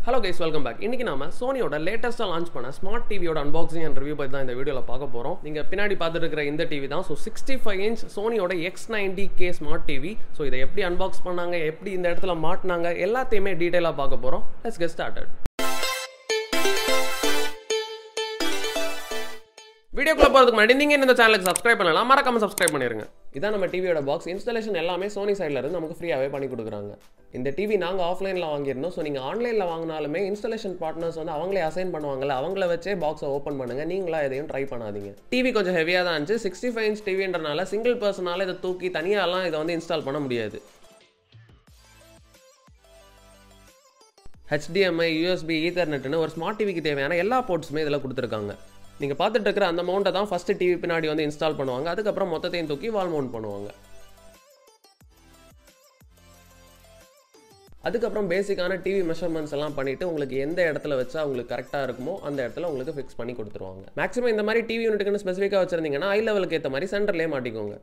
Hello guys, welcome back. இன்னைக்கு நாம சோனியோட லேட்டஸ்டா லான்ச் பண்ண ஸ்மார்ட் டிவியோட அன்பாக்சிங் அண்ட் ரிவ்யூ பத்தி தான் இந்த வீடியோல பார்க்க போறோம். நீங்க பின்னாடி பார்த்துட்டு இருக்கிற இந்த டிவி தான். ஸோ 65 இன்ச் சோனியோட X90K ஸ்மார்ட் டிவி. ஸோ இதை எப்படி அன்பாக்ஸ் பண்ணாங்க, எப்படி இந்த இடத்துல மாட்டினாங்க, எல்லாத்தையுமே டீடைலா பார்க்க போறோம். Let's get started. வீடியோக்குள்ள போறதுக்கு முன்னாடி நீங்க இந்த சேனலுக்கு சப்ஸ்கிரைப் பண்ணலாம், மறக்காம சப்ஸ்கிரைப் பண்ணிருங்க. இதான் நம்ம டிவியோட பாக்ஸ். இன்ஸ்டாலேஷன் எல்லாமே சோனி சைட்ல இருந்து நமக்கு ஃப்ரீயாவே பண்ணி கொடுக்குறாங்க. இந்த டிவி நாங்க ஆஃப்லைன்ல வாங்கியிருந்தோம். ஸோ நீங்க ஆன்லைன்ல வாங்கினாலுமே இன்ஸ்டாலேஷன் பார்ட்னர்ஸ் வந்து அவங்களே அசைன் பண்ணுவாங்கல்ல, அவங்கள வச்சே பாக்ஸை ஓப்பன் பண்ணுங்க. நீங்களா எதையும் ட்ரை பண்ணாதீங்க. டிவி கொஞ்சம் ஹெவியா தான் இருந்துச்சு. 65 இன்ச் டிவின்றனால சிங்கிள் பர்சனால இதை தூக்கி தனியாலாம் இதை வந்து இன்ஸ்டால் பண்ண முடியாது. HDMI, USB, ஈத்தர்நெட்னு ஒரு ஸ்மார்ட் டிவிக்கு தேவையான எல்லா போர்ட்ஸுமே இதில் கொடுத்துருக்காங்க. நீங்கள் பார்த்துட்டு இருக்கிற அந்த மவுண்ட்டை தான் ஃபஸ்ட்டு டிவி பின்னாடி வந்து இன்ஸ்டால் பண்ணுவாங்க. அதுக்கப்புறம் மொத்தத்தையும் தூக்கி வால் மவுண்ட் பண்ணுவாங்க. அதுக்கப்புறம் பேசிக்கான டிவி மெஷர்மெண்ட்ஸ் எல்லாம் பண்ணிவிட்டு உங்களுக்கு எந்த இடத்துல வச்சா உங்களுக்கு கரெக்டாக இருக்குமோ அந்த இடத்துல உங்களுக்கு ஃபிக்ஸ் பண்ணி கொடுத்துருவாங்க. மேக்ஸிமம் இந்த மாதிரி டிவி யூனிட்டுக்குன்னு ஸ்பெசிஃபிக்காக வச்சுருந்தீங்கன்னா ஐ லெவலுக்கு ஏற்ற மாதிரி சென்டர்லேயே மாட்டிக்கோங்க.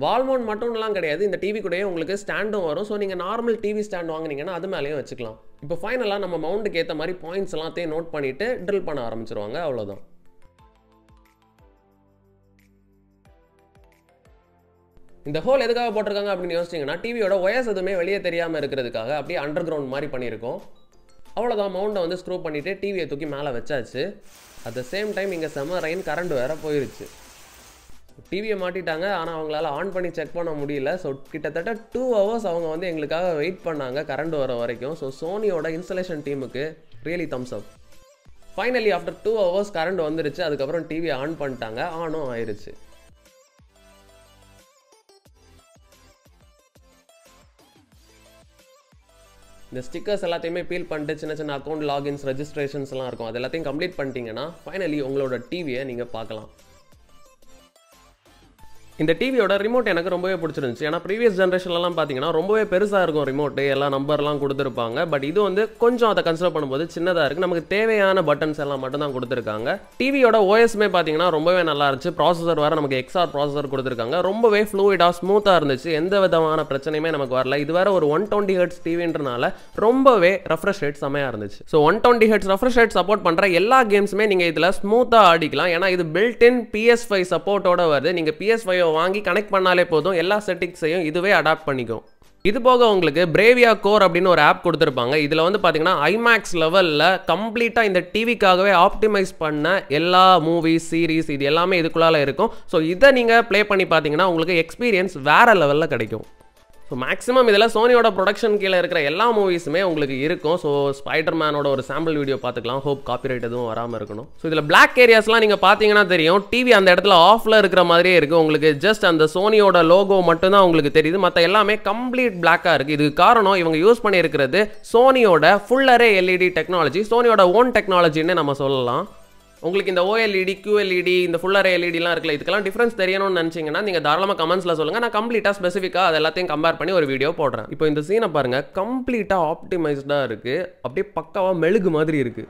வால் மவுண்ட் மட்டும்லாம் கிடையாது, இந்த டிவி கூடயே உங்களுக்கு ஸ்டாண்டும் வரும். ஸோ நீங்கள் நார்மல் டிவி ஸ்டாண்ட் வாங்கினீங்கன்னா அது மேலேயும் வச்சுக்கலாம். இப்போ ஃபைனலாக நம்ம மவுண்டுக்கு ஏற்ற மாதிரி பாயிண்ட்ஸ் எல்லாத்தையும் நோட் பண்ணிவிட்டு ட்ரில் பண்ண ஆரம்பிச்சிருவாங்க. அவ்வளோதான். இந்த ஹோல் எதுக்காக போட்டிருக்காங்க அப்படின்னு யோசிச்சிங்கன்னா டிவியோட ஒயர்ஸ் எதுவுமே வெளியே தெரியாமல் இருக்கிறதுக்காக அப்படியே அண்டர் கிரவுண்ட் மாதிரி பண்ணியிருக்கோம். அவ்வளோதான். மவுண்டை வந்து ஸ்க்ரூ பண்ணிவிட்டு டிவியை தூக்கி மேலே வச்சாச்சு. அட் த சேம் டைம் இங்கே செம ரெயின், கரண்ட் வேறு போயிருச்சு. டிவியை மாட்டிட்டாங்க, ஆனால் அவங்களால ஆன் பண்ணி செக் பண்ண முடியல. ஸோ கிட்டத்தட்ட 2 hours அவங்க வந்து எங்களுக்காக வெயிட் பண்ணாங்க கரண்ட் வர வரைக்கும். ஸோ சோனியோட இன்ஸ்டாலேஷன் டீமுக்கு ரியலி தம்ஸ் அப். ஃபைனலி ஆஃப்டர் 2 hours கரண்ட் வந்துருச்சு. அதுக்கப்புறம் டிவியை ஆன் பண்ணிட்டாங்க, ஆனும் ஆயிடுச்சு. இந்த ஸ்டிக்கர்ஸ் எல்லாத்தையுமே பீல் பண்ணிட்டு சின்ன சின்ன அக்கௌண்ட் லாகின்ஸ், ரெஜிஸ்ட்ரேஷன்ஸ்லாம் இருக்கும். அது எல்லாத்தையும் கம்ப்ளீட் பண்ணிட்டீங்கன்னா ஃபைனலி உங்களோட டிவியை நீங்கள் பார்க்கலாம். இந்த டிவியோட ரிமோட் எனக்கு ரொம்பவே பிடிச்சிருந்துச்சு. ஏன்னா ப்ரீவியஸ் ஜென்ரேஷன்லாம் பார்த்தீங்கன்னா ரொம்பவே பெருசாக இருக்கும் ரிமோட்டு, எல்லா நம்பர்லாம் கொடுத்துருப்பாங்க. பட் இது வந்து கொஞ்சம் அதை கன்சிடர் பண்ணும்போது சின்னதாக இருக்குது. நமக்கு தேவையான பட்டன்ஸ் எல்லாம் மட்டும் தான் கொடுத்துருக்காங்க. டிவியோட ஓஎஸ்மே பார்த்தீங்கன்னா ரொம்பவே நல்லா இருந்துச்சு. ப்ராசஸர் வேறு நமக்கு XR ப்ராசஸர் கொடுத்துருக்காங்க. ரொம்பவே ஃப்ளூயிடாக ஸ்மூத்தாக இருந்துச்சு. எந்த விதமான பிரச்சனையுமே நமக்கு வரல. இது வேறு ஒரு 120 Hz டிவின்றனால ரொம்பவே ரெஃப்ரெஷ் ரேட் செமையாக இருந்துச்சு. So 120 Hz refresh rate support பண்ணுற எல்லா கேம்ஸுமே நீங்கள் இதில் ஸ்மூத்தாக ஆடிக்கலாம். ஏன்னா இது பில்ட் இன் PS5 சப்போர்ட்டோட வருது. நீங்கள் PS5 வாங்கி கனெக்ட் பண்ணாலே போதும், எல்லா செட்டிங்ஸையும் இதுவே அடாப்ட் பண்ணிக்கும். இது போக உங்களுக்கு Bravia Core அப்படின்னு ஒரு ஆப் கொடுத்துருப்பாங்க. இதில் வந்து பார்த்தீங்கன்னா IMAX லெவலில் கம்ப்ளீட்டாக இந்த டிவிக்காகவே ஆப்டிமைஸ் பண்ண எல்லா மூவிஸ், சீரீஸ் இது எல்லாமே இதுக்குள்ளால இருக்கும். ஸோ இதை நீங்கள் ப்ளே பண்ணி பார்த்தீங்கன்னா உங்களுக்கு எக்ஸ்பீரியன்ஸ் வேறு லெவலில் கிடைக்கும். ஸோ மேக்ஸிமம் இதில் சோனியோட ப்ரொடக்ஷன் கீழே இருக்கிற எல்லா மூவிஸுமே உங்களுக்கு இருக்கும். ஸோ ஸ்பைடர்மேனோட ஒரு சாம்பிள் வீடியோ பார்த்துக்கலாம். ஹோப் காப்பிரைட் எதுவும் வராமல் இருக்கணும். ஸோ இதில் பிளாக் ஏரியாஸ்லாம் நீங்கள் பார்த்தீங்கன்னா தெரியும், டிவி அந்த இடத்துல ஆஃபில் இருக்கிற மாதிரியே இருக்குது. உங்களுக்கு ஜஸ்ட் அந்த சோனியோட லோகோ மட்டும்தான் உங்களுக்கு தெரியுது. மற்ற எல்லாமே கம்ப்ளீட் பிளாக்காக இருக்குது. இதுக்கு காரணம் இவங்க யூஸ் பண்ணியிருக்கிறது சோனியோட ஃபுல் அரே LED டெக்னாலஜி, சோனியோட ஓன் டெக்னாலஜின்னு நம்ம சொல்லலாம். உங்களுக்கு இந்த OLED, QLED, இந்த ஃபுல் அரே LEDலாம் இருக்குல்ல, இதுக்கெல்லாம் டிஃப்ரென்ஸ் தெரியணும்னு நினச்சிங்கன்னா நீங்கள் தாராளமாக கமெண்ட்ஸில் சொல்லுங்கள். நான் கம்ப்ளீட்டாக ஸ்பெசிஃபிக்காக அது எல்லாத்தையும் கம்பேர் பண்ணி ஒரு வீடியோ போடுறேன். இப்போ இந்த சீனை பாருங்கள், கம்ப்ளீட்டாக ஆப்டிமைஸ்டாக இருக்குது. அப்படியே பக்காவாக மெழுகு மாதிரி இருக்குது.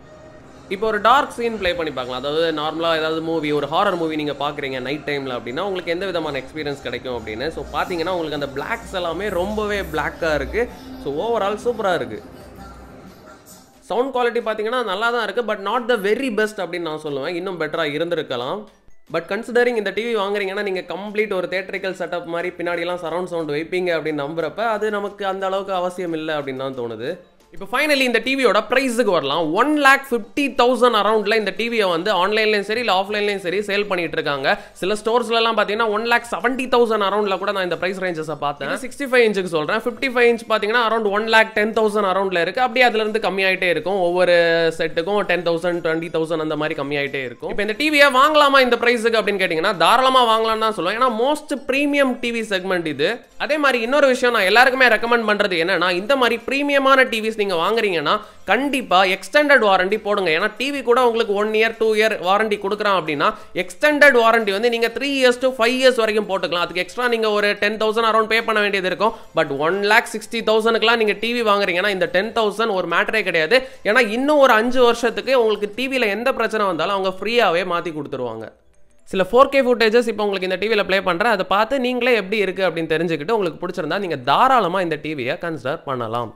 இப்போ ஒரு டார்க் சீன் ப்ளே பண்ணி பார்க்கலாம். அதாவது நார்மலாக ஏதாவது மூவி, ஒரு ஹாரர் மூவி நீங்கள் பார்க்குறீங்க நைட் டைமில் அப்படின்னா உங்களுக்கு எந்த விதமான எக்ஸ்பீரியன்ஸ் கிடைக்கும் அப்படின்னு. ஸோ பார்த்தீங்கன்னா உங்களுக்கு அந்த பிளாக்ஸ் எல்லாமே ரொம்பவே பிளாக்காக இருக்குது. ஸோ ஓவரால் சூப்பராக இருக்குது. சவுண்ட் குவாலிட்டி பார்த்தீங்கன்னா நல்லா தான் இருக்குது. But not the very best அப்படின்னு நான் சொல்லுவேன். இன்னும் பெட்டராக இருந்திருக்கலாம். பட் கன்சிடரிங் இந்த டிவி வாங்குறீங்கன்னா நீங்கள் கம்ப்ளீட் ஒரு தியேட்டரிக்கல் செட்டப் மாதிரி பின்னாடிலாம் சரௌண்ட் சவுண்ட் வைப்பீங்க அப்படின்னு நம்புறப்ப அது நமக்கு அந்த அளவுக்கு அவசியம் இல்லை அப்படின்னு தான் தோணுது. இப்போ ஃபைனலி இந்த டிவியோட ப்ரைஸுக்கு வரலாம். 1,50,000 அரௌண்டில் இந்த டிவியை வந்து ஆன்லைன்லையும் சரி இல்லை ஆஃப்லைன்லையும் சரி சேல் பண்ணிட்டு இருக்காங்க. சில ஸ்டோர்ஸ்லாம் பார்த்தீங்கன்னா 1,70,000 அரௌண்டில் கூட நான் இந்த ப்ரைஸ் ரேஞ்சஸை பார்த்தேன். 65 இன்ச்சுக்கு சொல்கிறேன். 55 இன்ச் பார்த்தீங்கன்னா அரௌண்ட் 1,10,000 அரௌண்டில் இருக்குது. அப்படியே அதுலேருந்து கம்மியாயிட்டே இருக்கும். ஒவ்வொரு செட்டுக்கும் 10,000, 20,000 அந்த மாதிரி கம்மியாயிட்டே இருக்கும். இப்போ இந்த டிவியை வாங்கலாமா இந்த ப்ரைஸுக்கு அப்படின்னு கேட்டிங்கன்னா தாராளமாக வாங்கலாம்னு தான் சொல்லுவேன். ஏன்னா மோஸ்ட் ப்ரீமியம் டிவி செக்மெண்ட் இது. அதே மாதிரி இன்னொரு விஷயம் நான் எல்லாருக்குமே ரெக்கமெண்ட் பண்ணுறது என்னன்னா, இந்த மாதிரி ப்ரீமியமான டிவிஸ் நீங்க வாங்குறீங்கன்னா கண்டிப்பா எக்ஸ்டெண்டட் வாரண்டி போடுங்க. ஏன்னா டிவி கூட உங்களுக்கு 1 year 2 year வாரண்டி கொடுக்குறான் அப்படின்னா எக்ஸ்டெண்டட் வாரண்டி வந்து நீங்க 3 years to 5 years வரைக்கும் போட்டுக்கலாம். அதுக்கு எக்ஸ்ட்ரா நீங்க ஒரு 10,000 அரௌண்ட் பே பண்ண வேண்டியது இருக்கும். பட் 1,60,000க்குலாம் நீங்க டிவி வாங்குறீங்கன்னா இந்த 10,000 ஒரு மேட்டரே கிடையாது. ஏன்னா இன்னும் ஒரு 5 வருஷத்துக்கு உங்களுக்கு டிவியில் எந்த பிரச்சனை வந்தாலும் அவங்க ஃப்ரீயாவே மாற்றி கொடுத்துருவாங்க. சில 4K ஃபுட்டேஜஸ் இப்போ உங்களுக்கு இந்த டிவியில் ப்ளே பண்ணுறேன். அதை பார்த்து நீங்களே எப்படி இருக்குது அப்படின்னு தெரிஞ்சுக்கிட்டு உங்களுக்கு பிடிச்சிருந்தா நீங்கள் தாராளமாக இந்த டிவியை கன்சிடர் பண்ணலாம்.